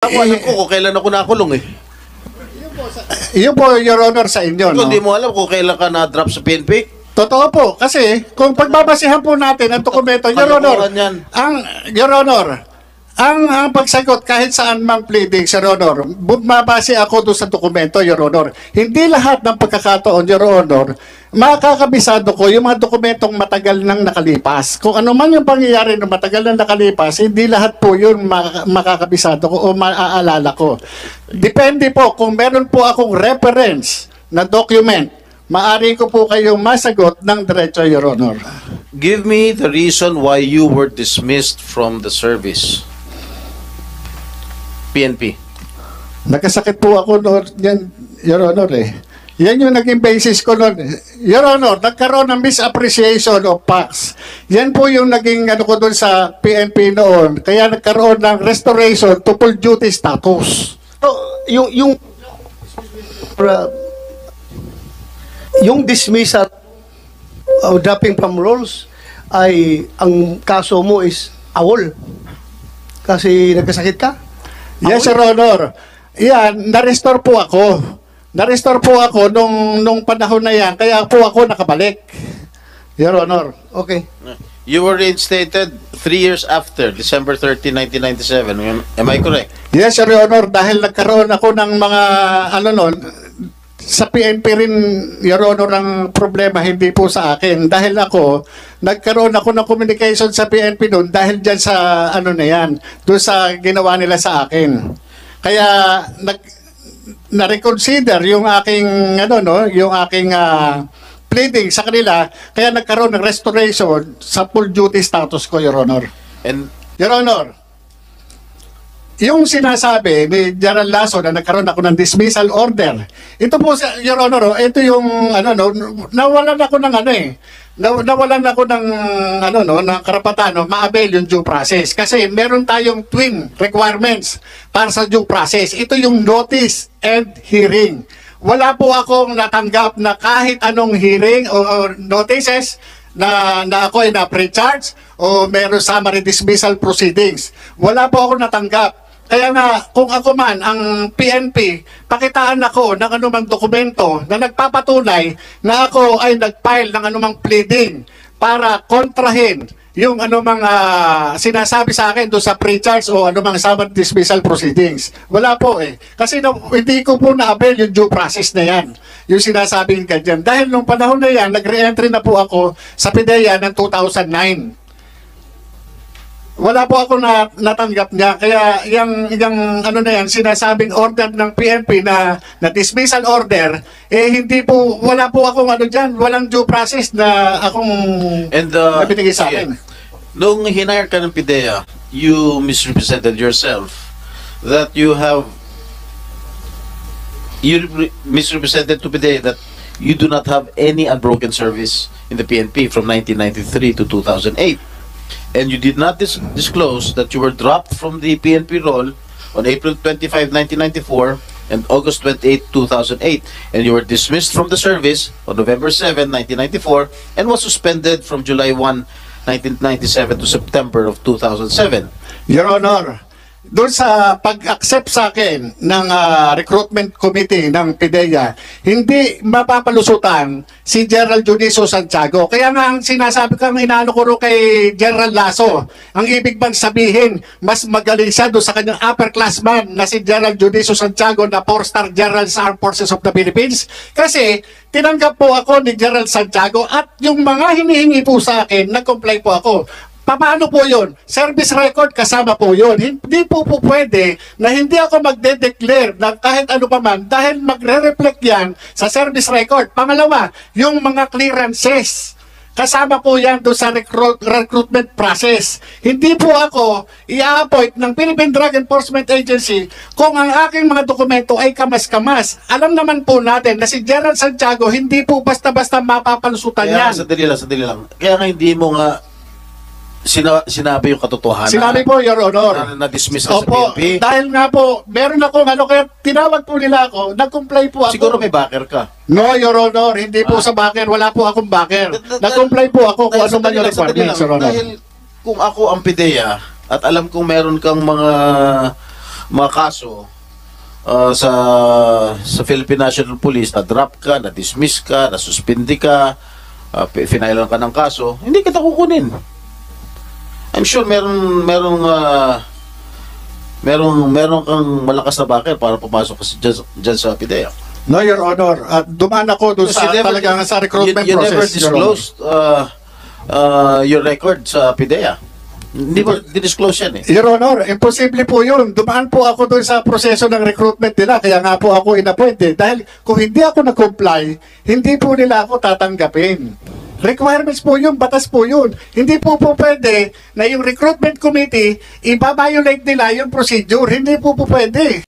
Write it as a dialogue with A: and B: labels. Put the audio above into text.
A: Ako alam ko kung kailan ako nakulong eh.
B: Yun po, Your Honor, sa inyo,
A: Kung
B: no?
A: hindi mo alam kung kailan ka na-drop sa PNP.
B: Totoo po, kasi kung pagbabasihan po natin ang dokumento, Your Honor,
A: Kalokohan yan.
B: ang pagsagot kahit saan mang pleading, Your Honor, mabase ako doon sa dokumento, Your Honor. Hindi lahat ng pagkakataon, Your Honor, makakabisado ko yung mga dokumentong matagal nang nakalipas. Kung ano man yung pangyayari na matagal nang nakalipas, hindi lahat po yun makakabisado ko o maaalala ko. Depende po, kung meron po akong reference na document, maaari ko po kayong masagot ng diretso, Your Honor.
A: Give me the reason why you were dismissed from the service. PNP.
B: Nagkasakit po ako noon, yan, Your Honor eh. Yan yung naging basis ko noon. Your Honor, nagkaroon ng misappreciation of facts. Yan po yung naging ano ko doon sa PNP noon. Kaya nagkaroon ng restoration to full duty status.
C: So, yung dismissal o dropping from roles ay ang kaso mo is awol. Kasi nagkasakit ka?
B: Yes, Your Honor. Yan, na-restore po ako. Na-restore po ako nung panahon na yan. Kaya po ako nakabalik. Your Honor.
C: Okay.
A: You were reinstated 3 years after December 30, 1997. Am I correct?
B: Yes, Your Honor. Dahil nagkaroon ako ng mga, ano nun, sa PNP rin, Your Honor, ang problema hindi po sa akin. Dahil ako, nagkaroon ako ng communication sa PNP noon dahil dyan sa, ano na yan, doon sa ginawa nila sa akin. Kaya, na-reconsider yung aking, ano, no, yung aking pleading sa kanila, kaya nagkaroon ng restoration sa full duty status ko, Your Honor.
A: And
B: Your Honor, yung sinasabi ni General Lasso na nagkaroon ako ng dismissal order, ito po, Your Honor, ito yung, ano, no, nawalan ako ng, ano eh, nawalan ako ng, ano, no, ng karapatan, no, ma-avail yung due process. Kasi meron tayong twin requirements para sa due process. Ito yung notice and hearing. Wala po akong natanggap na kahit anong hearing o notices na ako ay na-pre-charge o meron summary dismissal proceedings. Wala po ako natanggap. Kaya nga, kung ako man, ang PNP, pakitaan ako ng anumang dokumento na nagpapatunay na ako ay nag-file ng anumang pleading para kontrahin yung anumang sinasabi sa akin doon sa pre-charge o anumang summary dismissal proceedings. Wala po eh. Kasi hindi ko po na-avail yung due process na yan. Yung sinasabing ganyan. Dahil nung panahon na yan, nag-re-entry na po ako sa PIDEA ng 2009. Wala po ako natanggap niya. Kaya yung ano na yan, sinasabing order ng PNP na dismissal order, eh hindi po, wala po akong ano dyan, walang due process na akong nabinigay sa akin.
A: Nung hinire ka ng PIDEA, you misrepresented yourself that you misrepresented to PIDEA that you do not have any unbroken service in the PNP from 1993 to 2008. And you did not disclose that you were dropped from the PNP role on April 25, 1994 and August 28, 2008. And you were dismissed from the service on November 7, 1994 and was suspended from July 1, 1997 to September of 2007.
B: Your Honor, doon sa pag-accept sa akin ng recruitment committee ng PIDEA, hindi mapapalusutan si General Juniso Santiago. Kaya nga ang sinasabi kang inaano ko rin kay General Lasso, ang ibig bang sabihin, mas magaling siya doon sa kanyang upperclassman na si General Juniso Santiago na 4-star General sa Armed Forces of the Philippines? Kasi tinanggap po ako ni General Santiago at yung mga hinihingi po sa akin, nag-comply po ako. Paano po yun? Service record kasama po yun. Hindi po pwede na hindi ako magde-declare na kahit ano pa man dahil magre-reflect yan sa service record. Pangalawa, yung mga clearances. Kasama po yan doon sa recruitment process. Hindi po ako i-appoint ng Philippine Drug Enforcement Agency kung ang aking mga dokumento ay kamas-kamas. Alam naman po natin na si General Santiago hindi po basta-basta mapapalusutan yan.
A: Sandali lang. Kaya nga hindi mo nga sinabi yung katotohanan.
B: Sinabi po, Your Honor.
A: Na-dismiss ka sa
B: Opo,
A: PNP.
B: dahil nga po, meron ako, kaya tinawag po nila ako, nag-comply po ako.
A: Siguro may backer ka.
B: No, Your Honor, hindi po sa backer, wala po akong backer. Nag-comply po ako kung ano man yung requirements, Your Honor.
A: Dahil kung ako ang PIDEA at alam kong meron kang mga mga kaso sa Philippine National Police, na-drop ka, na-dismiss ka, na-suspindi ka, finailan ka ng kaso, hindi kita kukunin. I'm sure merong kang malakas na backer para pumasok ka dyan sa PIDEA.
B: No, Your Honor. At dumaan ako doon sa talagang sa recruitment
A: you never
B: process. Your Honor.
A: disclosed your record sa PIDEA. Hindi mo disclose yan eh.
B: Your Honor, imposible po yun. Dumaan po ako doon sa proseso ng recruitment nila, kaya nga po ako inappointed. Dahil kung hindi ako nag-comply, hindi po nila ako tatanggapin. Requirements po yun, batas po yun. Hindi po pwede na yung recruitment committee, i-violate nila yung procedure. Hindi po pwede.